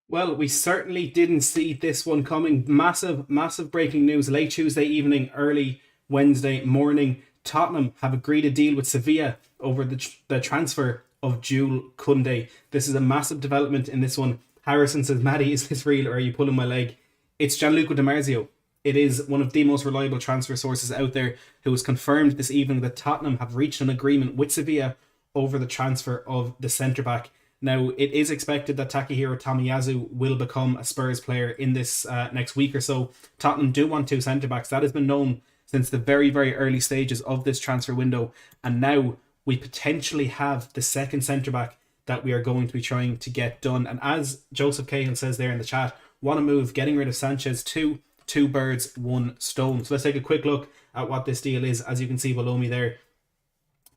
Well, we certainly didn't see this one coming. Massive, massive breaking news late Tuesday evening, early Wednesday morning. Tottenham have agreed a deal with Sevilla over the transfer of Jules Kounde. This is a massive development in this one. Harrison says, Maddie, is this real or are you pulling my leg? It's Gianluca Di Marzio. It is one of the most reliable transfer sources out there who has confirmed this evening that Tottenham have reached an agreement with Sevilla over the transfer of the centre back. Now, it is expected that Takahiro Tomiyasu will become a Spurs player in this next week or so. Tottenham do want two centre backs. That has been known since the very, very early stages of this transfer window. And now we potentially have the second centre back that we are going to be trying to get done. And as Joseph Cahill says there in the chat, want to move getting rid of Sanchez to two birds, one stone. So let's take a quick look at what this deal is. As you can see below me there,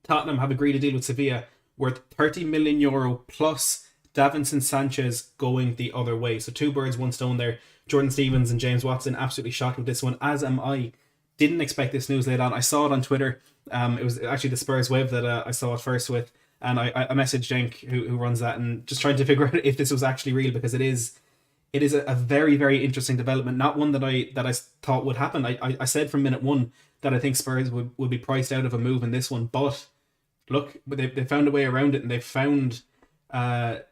Tottenham have agreed a deal with Sevilla worth €30 million plus Davinson Sanchez going the other way. So two birds, one stone there. Jordan Stevens and James Watson absolutely shocked with this one, as am I. Didn't expect this news late on. I saw it on Twitter. It was actually the Spurs web that I saw it first with. And I messaged Jenk, who runs that, and just trying to figure out if this was actually real, because it is a very, very interesting development. Not one that I thought would happen. I said from minute one that I think Spurs would be priced out of a move in this one. But look, they found a way around it, and they found the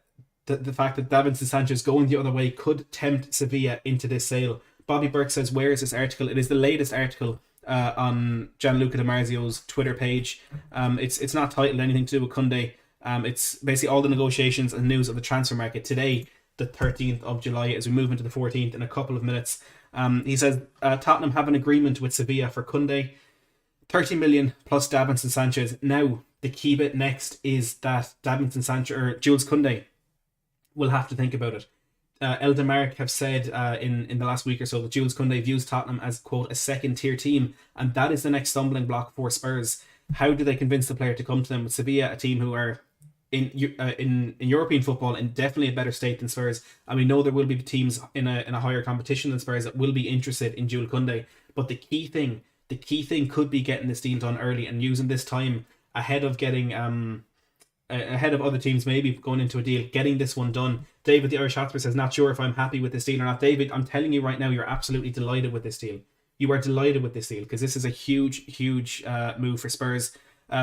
fact that Davinson Sanchez going the other way could tempt Sevilla into this sale. Bobby Burke says, where is this article? It is the latest article on Gianluca Di Marzio's Twitter page. It's not titled anything to do with Koundé. It's basically all the negotiations and news of the transfer market today, the 13th of July, as we move into the 14th in a couple of minutes. He says Tottenham have an agreement with Sevilla for Koundé, 30 million plus Davinson Sanchez. Now, the key bit next is that Davinson Sanchez or Jules Kounde will have to think about it. El Demarc have said in the last week or so that Jules Kounde views Tottenham as, quote, a second tier team, and that is the next stumbling block for Spurs. How do they convince the player to come to them? With Sevilla, a team who are in European football in definitely a better state than Spurs, and we know there will be teams in a higher competition than Spurs that will be interested in Jules Kounde. But the key thing could be getting this deal done early and using this time ahead of getting ahead of other teams maybe going into a deal, getting this one done. David the Irish Hotspur says, not sure if I'm happy with this deal or not. David, I'm telling you right now, you're absolutely delighted with this deal. You are delighted with this deal because this is a huge move for Spurs.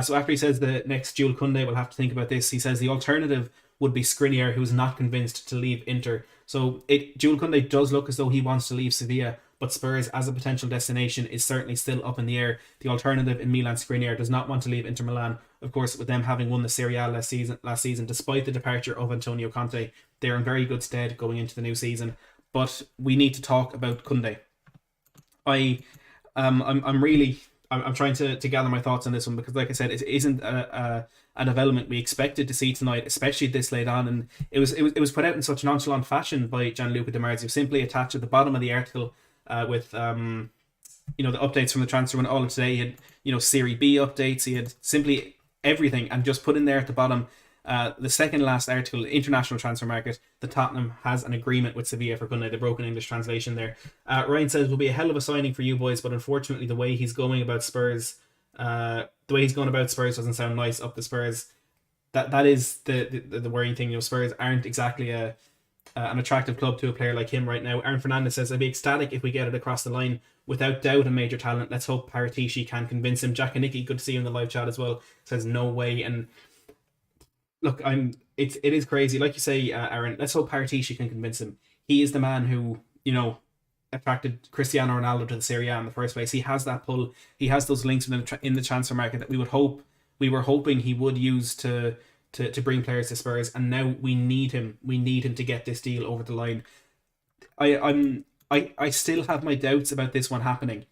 So after he says the next Jules Kounde will have to think about this, he says the alternative would be Skriniar, who is not convinced to leave Inter. So Jules Kounde does look as though he wants to leave Sevilla, but Spurs as a potential destination is certainly still up in the air. The alternative in Milan Skriniar does not want to leave Inter Milan. Of course, with them having won the Serie A last season, despite the departure of Antonio Conte, they're in very good stead going into the new season. But we need to talk about Koundé. I'm trying to gather my thoughts on this one because, like I said, it isn't a development we expected to see tonight, especially this late on. And it was put out in such nonchalant fashion by Gianluca Di Marzio, simply attached at the bottom of the article with the updates from the transfer window all of today. He had Serie B updates. He had simply everything, and just put in there at the bottom. The second last article, international transfer market, the Tottenham has an agreement with Sevilla for Koundé, the broken English translation there. Ryan says, will be a hell of a signing for you boys, but unfortunately the way he's going about Spurs, doesn't sound nice up the Spurs. That is the worrying thing. Spurs aren't exactly an attractive club to a player like him right now. Aaron Fernandez says, I'd be ecstatic if we get it across the line. Without doubt a major talent. Let's hope Paratici can convince him. Jack and Nicky, good to see you in the live chat as well, says no way. And look, it is crazy. Like you say, Aaron, let's hope Paratici can convince him. He is the man who, attracted Cristiano Ronaldo to the Serie A in the first place. He has that pull. He has those links in the transfer market that we were hoping he would use to bring players to Spurs, and now we need him. We need him to get this deal over the line. I still have my doubts about this one happening.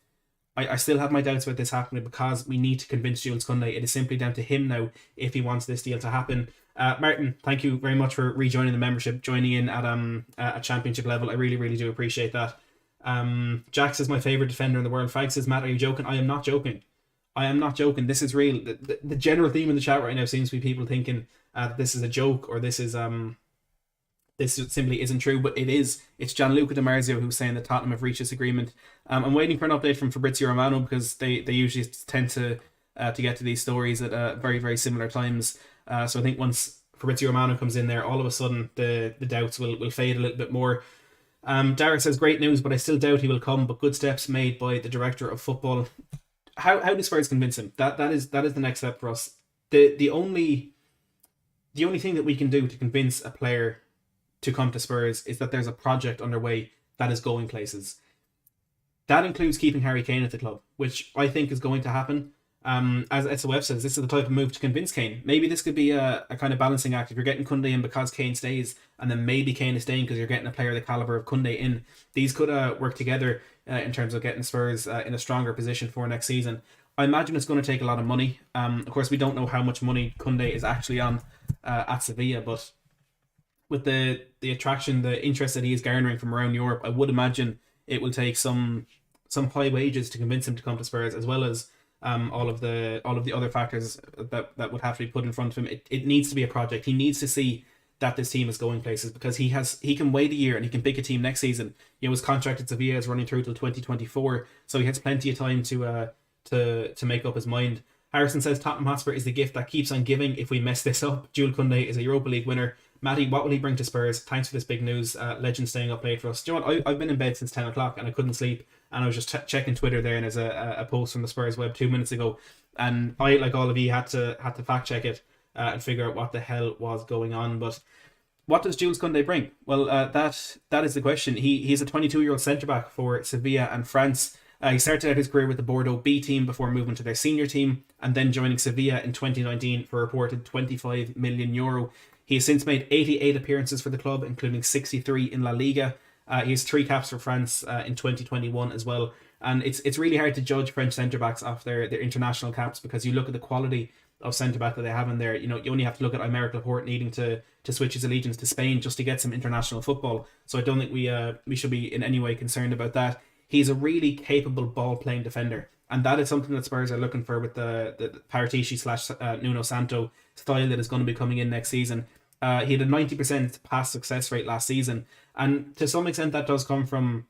I still have my doubts about this happening because we need to convince Jules Kounde. It is simply down to him now if he wants this deal to happen. Martin, thank you very much for rejoining the membership, joining in at a championship level. I really, really do appreciate that. Jax is my favourite defender in the world. Fag says, Matt, are you joking? I am not joking. I am not joking. This is real. The general theme in the chat right now seems to be people thinking that this is a joke or this simply isn't true, but it is. It's Gianluca Di Marzio who's saying that Tottenham have reached this agreement. I'm waiting for an update from Fabrizio Romano because they usually tend to get to these stories at very, very similar times. So I think once Fabrizio Romano comes in there, all of a sudden the doubts will fade a little bit more. Dara says, great news, but I still doubt he will come, but good steps made by the director of football. How do Spurs convince him? That is the next step for us. The only thing that we can do to convince a player to come to Spurs is that there's a project underway that is going places. That includes keeping Harry Kane at the club, which I think is going to happen. As SOF says, this is the type of move to convince Kane. Maybe this could be a kind of balancing act. If you're getting Koundé in because Kane stays, and then maybe Kane is staying because you're getting a player the caliber of Koundé in, these could work together in terms of getting Spurs in a stronger position for next season. I imagine it's going to take a lot of money. Of course, we don't know how much money Koundé is actually on at Sevilla, but with the attraction, the interest that he is garnering from around Europe, I would imagine it will take some high wages to convince him to come to Spurs, as well as all of the other factors that would have to be put in front of him. It needs to be a project. He needs to see that this team is going places, because he can wait a year and he can pick a team next season. His contract at Sevilla is running through till 2024, so he has plenty of time to make up his mind. Harrison says Tottenham Hotspur is the gift that keeps on giving if we mess this up. Jules Kounde is a Europa League winner. Matty, what will he bring to Spurs? Thanks for this big news. Legend staying up late for us. Do you know what? I've been in bed since 10 o'clock and I couldn't sleep. And I was just checking Twitter there, and there's a post from the Spurs web 2 minutes ago. And I, like all of you, had to fact check it and figure out what the hell was going on. But what does Jules Kounde bring? Well, that is the question. He's a 22-year-old centre-back for Sevilla and France. He started out his career with the Bordeaux B team before moving to their senior team and then joining Sevilla in 2019 for a reported €25 million. He has since made 88 appearances for the club, including 63 in La Liga. He has 3 caps for France in 2021 as well. And it's really hard to judge French centre-backs off their international caps, because you look at the quality of centre-back that they have in there. You only have to look at Aymeric Laporte needing to switch his allegiance to Spain just to get some international football. So I don't think we should be in any way concerned about that. He's a really capable ball-playing defender, and that is something that Spurs are looking for with the Paratici / Nuno Santo style that is going to be coming in next season. He had a 90% pass success rate last season, and to some extent that does come from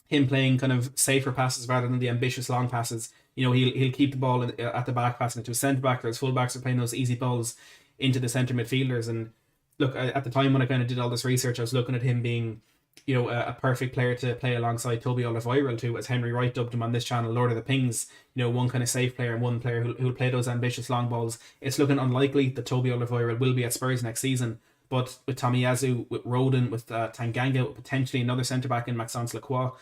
him playing kind of safer passes rather than the ambitious long passes. He'll keep the ball at the back, passing it to a centre-back, or his full-backs are playing those easy balls into the centre midfielders. And look, at the time when I kind of did all this research, I was looking at him being a perfect player to play alongside Toby Alderweireld, who, as Henry Wright dubbed him on this channel, Lord of the Pings, one kind of safe player and one player who'll play those ambitious long balls. It's looking unlikely that Toby Alderweireld will be at Spurs next season, but with Tomiyasu, with Rodin, with Tanganga, with potentially another centre-back in Maxence Lacroix,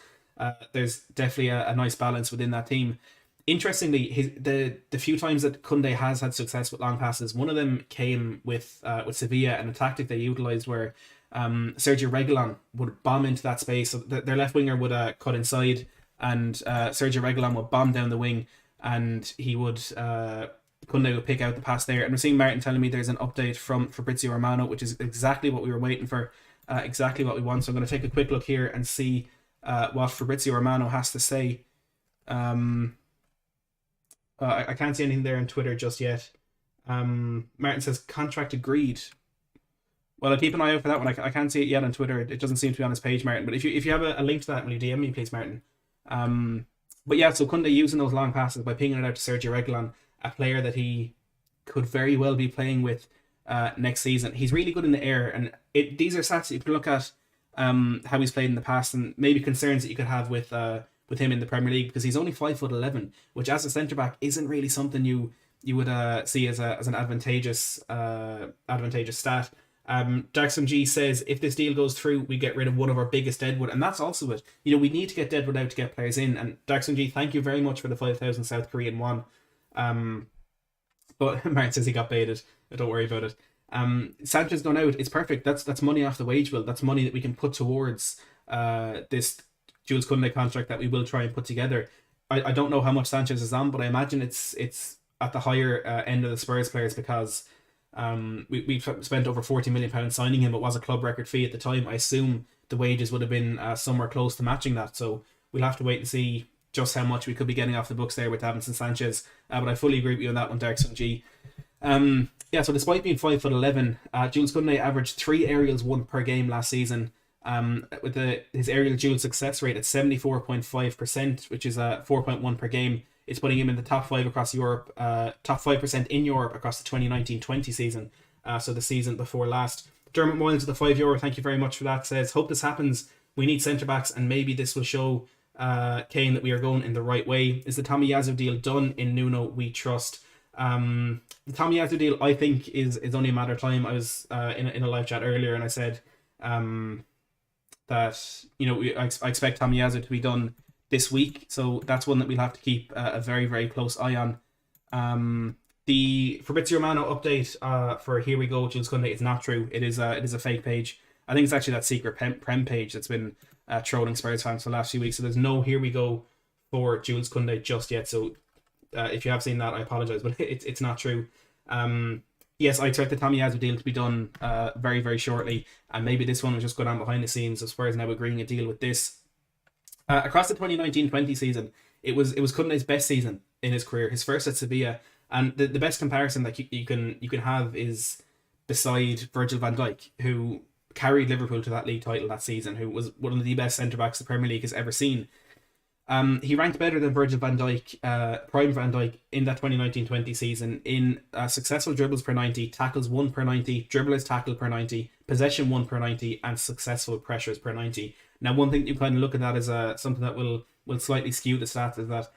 there's definitely a nice balance within that team. Interestingly, the few times that Koundé has had success with long passes, one of them came with Sevilla, and a tactic they utilised where Sergio Reguilon would bomb into that space. So their left winger would cut inside, and Sergio Reguilon would bomb down the wing, and he would Koundé would pick out the pass there. And we're seeing Martin telling me there's an update from Fabrizio Romano, which is exactly what we were waiting for, exactly what we want. So I'm going to take a quick look here and see what Fabrizio Romano has to say. I can't see anything there on Twitter just yet. Martin says contract agreed. Well, I'll keep an eye out for that one. I can't see it yet on Twitter. It doesn't seem to be on his page, Martin. But if you have a link to that, will you DM me, please, Martin? But yeah, so Koundé using those long passes by pinging it out to Sergio Reguilon, a player that he could very well be playing with next season. He's really good in the air, and these are stats that you can look at how he's played in the past, and maybe concerns that you could have with him in the Premier League, because he's only 5'11", which as a centre back isn't really something you would see as an advantageous stat. Darkson G says, if this deal goes through, we get rid of one of our biggest deadwood, and that's also it. We need to get deadwood out to get players in. And Darkson G, thank you very much for the 5,000 South Korean won. But Martin says he got baited. Don't worry about it. Sánchez gone out. It's perfect. That's money off the wage bill. That's money that we can put towards this Jules Kounde contract that we will try and put together. I don't know how much Sánchez is on, but I imagine it's at the higher end of the Spurs players, because we've spent over £40 million signing him. It was a club record fee at the time. I assume the wages would have been somewhere close to matching that. So we'll have to wait and see just how much we could be getting off the books there with Davinson Sánchez. But I fully agree with you on that one, Darkson G. So despite being 5'11", Jules Kounde averaged 3 aerials won per game last season. With his aerial duel success rate at 74.5%, which is 4.1 per game. It's putting him in the top 5 across Europe, top 5% in Europe across the 2019-20 season. so the season before last. Dermot Moyles with the €5, thank you very much for that, says, hope this happens. We need centre-backs and maybe this will show Kane that we are going in the right way. Is the Tomiyasu deal done? In Nuno we trust. The Tomiyasu deal, I think, is only a matter of time. I was in a live chat earlier and I said that, you know, I expect Tomiyasu to be done this week, so that's one that we'll have to keep a very, very close eye on. The Fabrizio Romano update for Here We Go, Jules Kounde, is not true. It is a fake page. I think it's actually that secret Prem page that's been trolling Spurs fans for the last few weeks. So there's no Here We Go for Jules Kounde just yet. So if you have seen that, I apologise, but it's not true. Yes, I expect the Tomiyasu deal to be done very, very shortly, and maybe this one will just go down behind the scenes of Spurs now agreeing a deal with this. Across the 2019-20 season, it was Koundé's best season in his career, his first at Sevilla, and the best comparison that you can have is beside Virgil van Dijk, who carried Liverpool to that league title that season, who was one of the best centre-backs the Premier League has ever seen. He ranked better than Virgil van Dijk, prime Van Dijk, in that 2019-20 season in successful dribbles per 90, tackles 1 per 90, dribblers tackled per 90, possession 1 per 90, and successful pressures per 90. Now, one thing you kind of look at that as something that will slightly skew the stats is that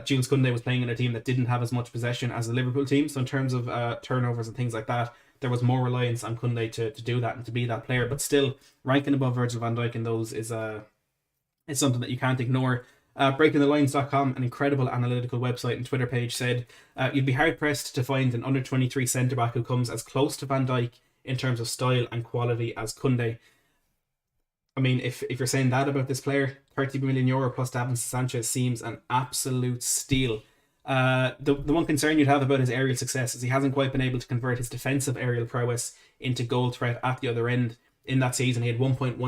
Jules Kounde was playing in a team that didn't have as much possession as the Liverpool team. So in terms of turnovers and things like that, there was more reliance on Kounde to do that and to be that player. But still, ranking above Virgil van Dijk in those is something that you can't ignore. BreakingTheLines.com, an incredible analytical website and Twitter page, said you'd be hard pressed to find an under 23 centre back who comes as close to Van Dijk in terms of style and quality as Kounde. I mean, if you're saying that about this player, €30 million plus Davinson Sanchez seems an absolute steal. The one concern you'd have about his aerial success is he hasn't quite been able to convert his defensive aerial prowess into goal threat at the other end. In that season, he had 1.17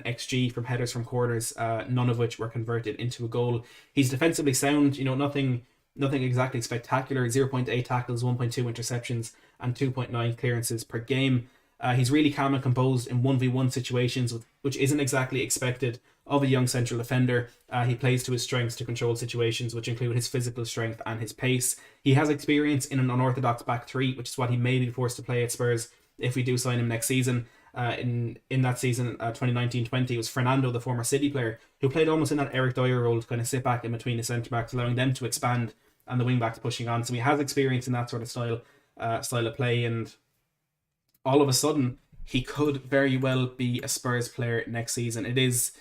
xG from headers from corners, none of which were converted into a goal. He's defensively sound, you know, nothing exactly spectacular. 0.8 tackles, 1.2 interceptions, and 2.9 clearances per game. He's really calm and composed in 1v1 situations, which isn't exactly expected of a young central defender. He plays to his strengths to control situations, which include his physical strength and his pace. He has experience in an unorthodox back three, which is what he may be forced to play at Spurs if we do sign him next season. In that season, 2019-20, it was Fernando, the former City player, who played almost in that Eric Dyer role to kind of sit back in between the centre-backs, allowing them to expand and the wing-backs pushing on. So he has experience in that sort of style of play, and all of a sudden, he could very well be a Spurs player next season. It is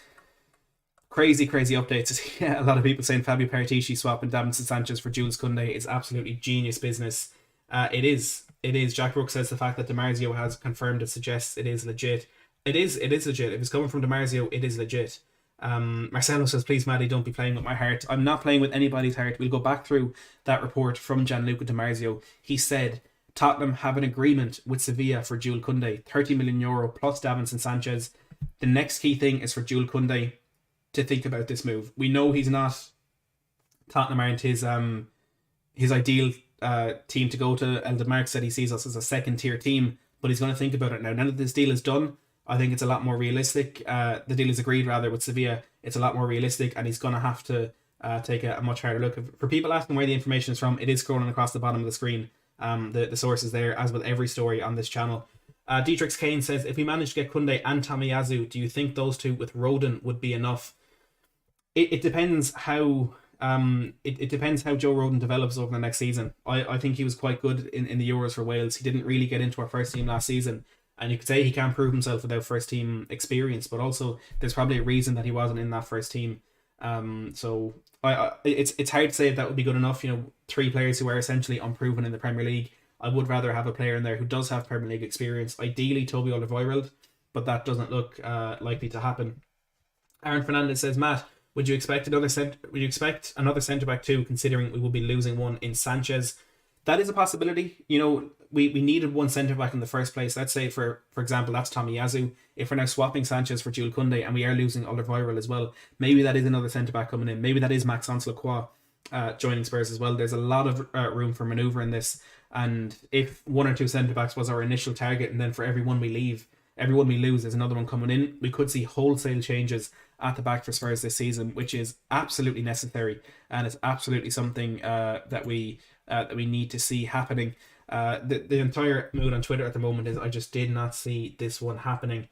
crazy updates. A lot of people saying Fabio Paratici swapping Davinson Sanchez for Jules Kounde is absolutely genius business. It is. Jack Brooks says the fact that DiMarzio has confirmed it suggests it is legit. It is legit. If it's coming from DiMarzio, it is legit. Marcelo says, please, Maddie, don't be playing with my heart. I'm not playing with anybody's heart. We'll go back through that report from Gianluca DiMarzio. He said Tottenham have an agreement with Sevilla for Jules Kounde, €30 million plus Davinson Sanchez. The next key thing is for Jules Kounde to think about this move. We know he's not, Tottenham aren't his ideal team to go to. Eldon Mark said he sees us as a second tier team, but he's going to think about it now. Now that this deal is done, I think it's a lot more realistic. The deal is agreed rather with Sevilla. It's a lot more realistic, and he's going to have to take a much harder look. For people asking where the information is from, it is scrolling across the bottom of the screen. The source is there, as with every story on this channel. Dietrich Kane says, if we manage to get Kounde and Tomiyasu, do you think those two with Rodon would be enough? It depends how it depends how Joe Rodon develops over the next season. I think he was quite good in the Euros for Wales. He didn't really get into our first team last season, and you could say he can't prove himself without first team experience, but also there's probably a reason that he wasn't in that first team. So it's hard to say if that would be good enough. You know, three players who are essentially unproven in the Premier League. I would rather have a player in there who does have Premier League experience, ideally Toby Alderweireld, but that doesn't look likely to happen. Aaron Fernandez says, Matt, would you expect another centre back too, considering we will be losing one in Sánchez? That is a possibility. You know, we needed one centre back in the first place. Let's say for example that's Tomiyasu. If we're now swapping Sánchez for Jules Kounde and we are losing Alderweireld as well, maybe that is another centre back coming in. Maybe that is Maxence Lacroix joining Spurs as well. There's a lot of room for manoeuvre in this, and if one or two centre backs was our initial target, and then for everyone we lose, there's another one coming in, we could see wholesale changes at the back for Spurs this season, which is absolutely necessary, and it's absolutely something that we need to see happening. The entire mood on Twitter at the moment is I just did not see this one happening.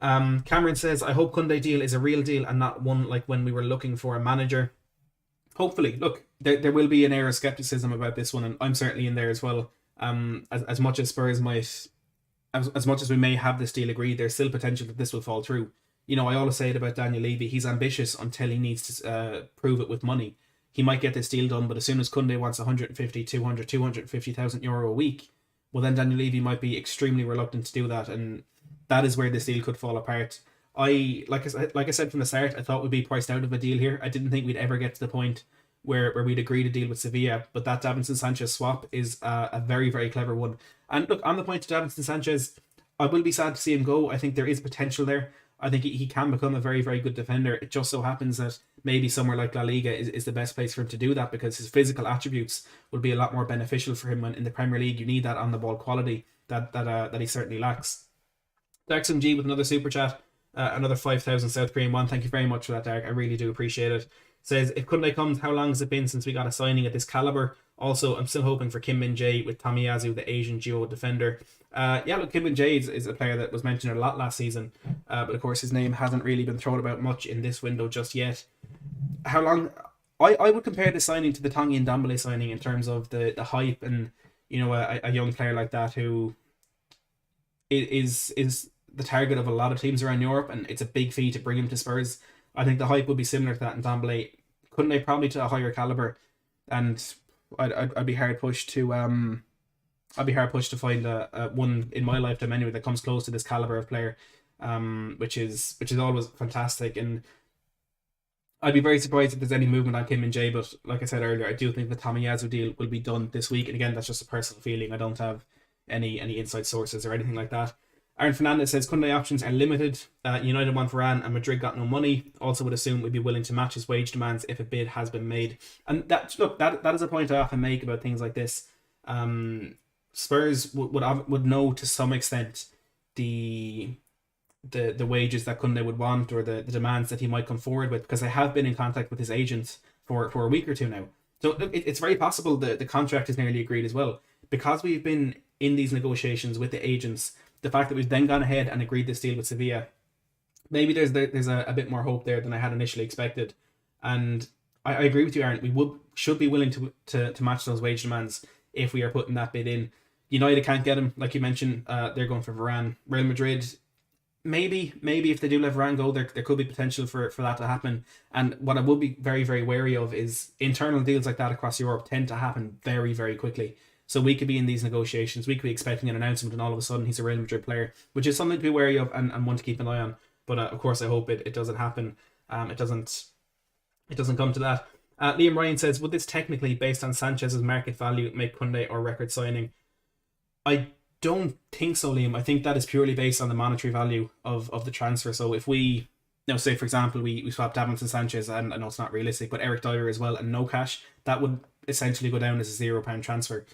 Cameron says, I hope Koundé deal is a real deal and not one like when we were looking for a manager. Hopefully, look, there will be an air of skepticism about this one, and I'm certainly in there as well. As much as Spurs might, as much as we may have this deal agreed, there's still potential that this will fall through. You know, I always say it about Daniel Levy, he's ambitious until he needs to prove it with money. He might get this deal done, but as soon as Koundé wants 150, 200, 250,000 euro a week, well then Daniel Levy might be extremely reluctant to do that, and that is where this deal could fall apart. Like I said from the start, I thought we'd be priced out of a deal here. I didn't think we'd ever get to the point where we'd agree to deal with Sevilla, but that Davinson Sanchez swap is a very, very clever one. And look, on the point of Davinson Sanchez, I will be sad to see him go. I think there is potential there. I think he can become a very, very good defender. It just so happens that maybe somewhere like La Liga is the best place for him to do that, because his physical attributes will be a lot more beneficial for him when in the Premier League you need that on the ball quality that he certainly lacks. Dark G with another super chat, another 5,000 South Korean won. Thank you very much for that, Dark. I really do appreciate it. Says, if Koundé comes, how long has it been since we got a signing at this caliber? Also, I'm still hoping for Kim Min-jae with Tomiyasu, the Asian duo defender. Yeah, look, Kim Min-jae is a player that was mentioned a lot last season, but of course his name hasn't really been thrown about much in this window just yet. How long? I would compare this signing to the Tanguy Ndombele signing in terms of the hype and, you know, a young player like that who is the target of a lot of teams around Europe, and it's a big fee to bring him to Spurs. I think the hype would be similar to that in Ndombele. Koundé probably to a higher caliber, and I'd be hard pushed to find a one in my lifetime anyway that comes close to this caliber of player, which is always fantastic. And I'd be very surprised if there's any movement on Kim Min-jae, but like I said earlier, I do think the Tomiyasu deal will be done this week. And again, that's just a personal feeling. I don't have any inside sources or anything like that. Aaron Fernandez says Koundé options are limited. United want Varane and Madrid got no money. Also would assume we'd be willing to match his wage demands if a bid has been made. And that is a point I often make about things like this. Spurs would know to some extent the wages that Koundé would want, or the demands that he might come forward with, because they have been in contact with his agent for a week or two now. So it's very possible the contract is nearly agreed as well. Because we've been in these negotiations with the agents, the fact that we've then gone ahead and agreed this deal with Sevilla, maybe there's a bit more hope there than I had initially expected. And I agree with you, Aaron. We should be willing to match those wage demands if we are putting that bid in. United can't get him, like you mentioned. They're going for Varane. Real Madrid, maybe if they do let Varane go, there could be potential for that to happen. And what I would be very, very wary of is internal deals like that across Europe tend to happen very, very quickly. So we could be in these negotiations, we could be expecting an announcement, and all of a sudden he's a Real Madrid player, which is something to be wary of and one to keep an eye on. But of course, I hope it doesn't happen. It doesn't come to that. Liam Ryan says, would this technically, based on Sanchez's market value, make Koundé our record signing? I don't think so, Liam. I think that is purely based on the monetary value of the transfer. So if we, say for example, we swap Davinson Sanchez, and I know it's not realistic, but Eric Dyer as well, and no cash, that would essentially go down as a £0 transfer.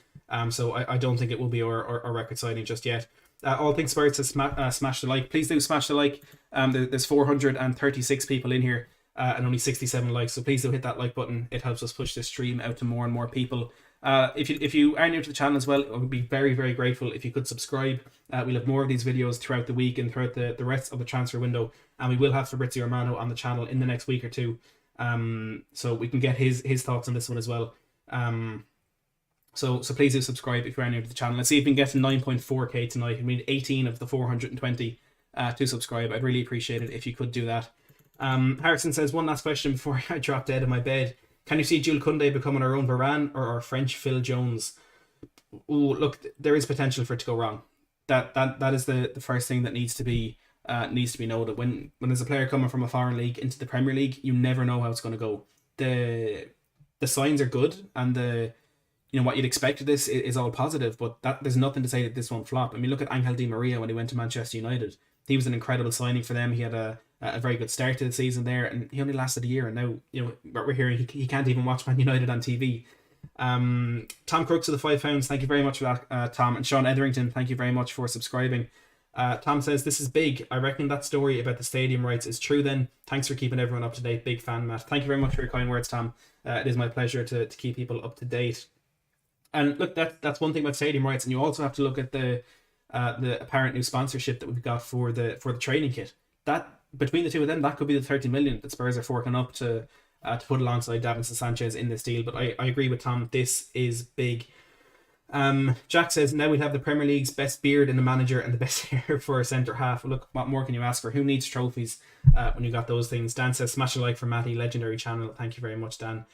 So I don't think it will be our record signing just yet. All Things Spurs says smash the like. Please do smash the like. There's 436 people in here and only 67 likes, so please do hit that like button. It helps us push this stream out to more and more people. If you are new to the channel as well, I would be very, very grateful if you could subscribe. We'll have more of these videos throughout the week and throughout the rest of the transfer window, and we will have Fabrizio Romano on the channel in the next week or two, so we can get his thoughts on this one as well. So please do subscribe if you're new to the channel. Let's see if we can get to 9.4k tonight. We need 18 of the 420 to subscribe. I'd really appreciate it if you could do that. Harrison says, one last question before I drop dead in my bed. Can you see Jules Kounde becoming our own Varane or our French Phil Jones? Ooh, look, there is potential for it to go wrong. That is the first thing that needs to be noted. When there's a player coming from a foreign league into the Premier League, you never know how it's going to go. The signs are good, and what you'd expect of this is all positive, but there's nothing to say that this won't flop. I mean, look at Angel Di Maria when he went to Manchester United. He was an incredible signing for them. He had a very good start to the season there, and he only lasted a year. And now, what we're hearing, he can't even watch Man United on TV. Tom Crooks of the £5, thank you very much for that, Tom. And Sean Etherington, thank you very much for subscribing. Tom says, this is big. I reckon that story about the stadium rights is true then. Thanks for keeping everyone up to date. Big fan, Matt. Thank you very much for your kind words, Tom. It is my pleasure to keep people up to date. And look, that's one thing about stadium rights, and you also have to look at the apparent new sponsorship that we've got for the training kit. That between the two of them, that could be the 30 million that Spurs are forking up to put alongside Davinson Sanchez in this deal. But I agree with Tom. This is big. Jack says now we have the Premier League's best beard in the manager and the best hair for a centre half. Look, what more can you ask for? Who needs trophies when you got those things? Dan says smash a like for Matty, legendary channel. Thank you very much, Dan.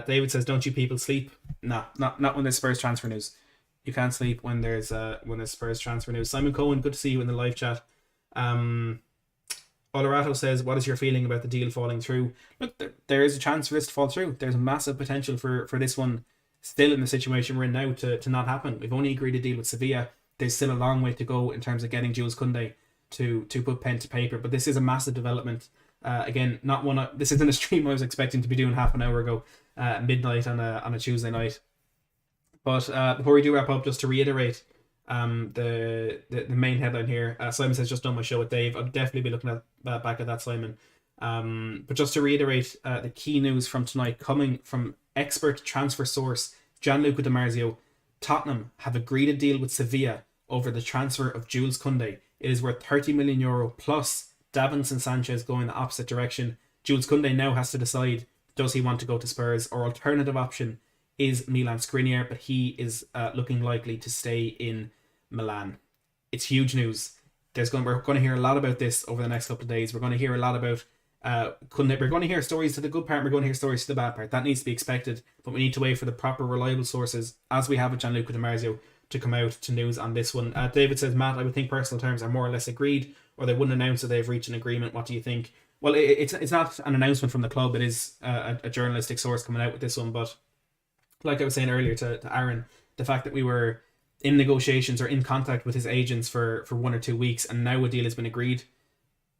David says, don't you people sleep? No, not when there's Spurs transfer news. You can't sleep when there's Spurs transfer news. Simon Cohen, good to see you in the live chat. Olerato says, what is your feeling about the deal falling through? Look, there is a chance for this to fall through. There's massive potential for this one still in the situation we're in now to not happen. We've only agreed a deal with Sevilla. There's still a long way to go in terms of getting Jules Kounde to put pen to paper, but this is a massive development. Again, not one. This isn't a stream I was expecting to be doing half an hour ago, midnight on a Tuesday night. But before we do wrap up, just to reiterate the main headline here. Simon says, just done my show with Dave. I'll definitely be looking at back at that, Simon. But just to reiterate the key news from tonight, coming from expert transfer source Gianluca Di Marzio, Tottenham have agreed a deal with Sevilla over the transfer of Jules Kounde. It is worth €30 million plus Davinson Sanchez going the opposite direction. Jules Kounde now has to decide, does he want to go to Spurs, or alternative option is Milan Skriniar, but he is looking likely to stay in Milan. It's huge news. We're going to hear a lot about this over the next couple of days. We're going to hear a lot about Kounde. We're going to hear stories to the good part, we're going to hear stories to the bad part. That needs to be expected, but we need to wait for the proper reliable sources, as we have with Gianluca Di Marzio, to come out to news on this one. David says, Matt, I would think personal terms are more or less agreed, or they wouldn't announce that they've reached an agreement. What do you think? Well, it's not an announcement from the club. It is a journalistic source coming out with this one. But like I was saying earlier to Aaron, the fact that we were in negotiations or in contact with his agents for 1 or 2 weeks, and now a deal has been agreed,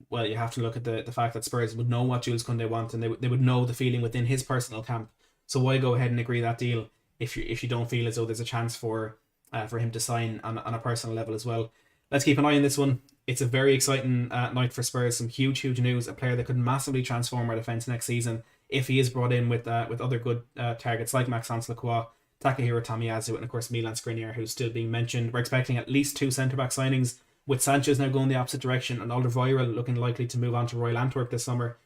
well, you have to look at the fact that Spurs would know what Jules Kounde wants, and they would know the feeling within his personal camp. So why go ahead and agree that deal if you don't feel as though there's a chance for him to sign on a personal level as well? Let's keep an eye on this one. It's a very exciting night for Spurs. Some huge news. A player that could massively transform our defence next season if he is brought in with other good targets like Maxence Lacroix, Takahiro Tomiyasu, and of course Milan Skriniar, who's still being mentioned. We're expecting at least 2 centre-back signings, with Sánchez now going the opposite direction and Alderweireld looking likely to move on to Royal Antwerp this summer.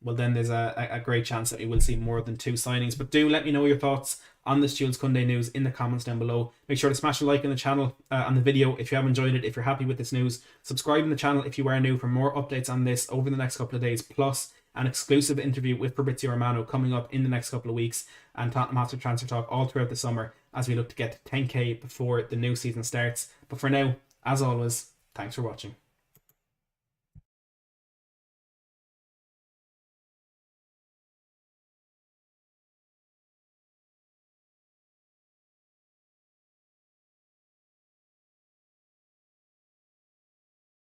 Well, then there's a great chance that we will see more than 2 signings. But do let me know your thoughts on this Jules Kounde news in the comments down below. Make sure to smash a like on the channel, on the video, if you have enjoyed it, if you're happy with this news. Subscribe to the channel if you are new for more updates on this over the next couple of days, plus an exclusive interview with Fabrizio Romano coming up in the next couple of weeks, and Tottenham Hotspur transfer talk all throughout the summer as we look to get to 10k before the new season starts. But for now, as always, thanks for watching.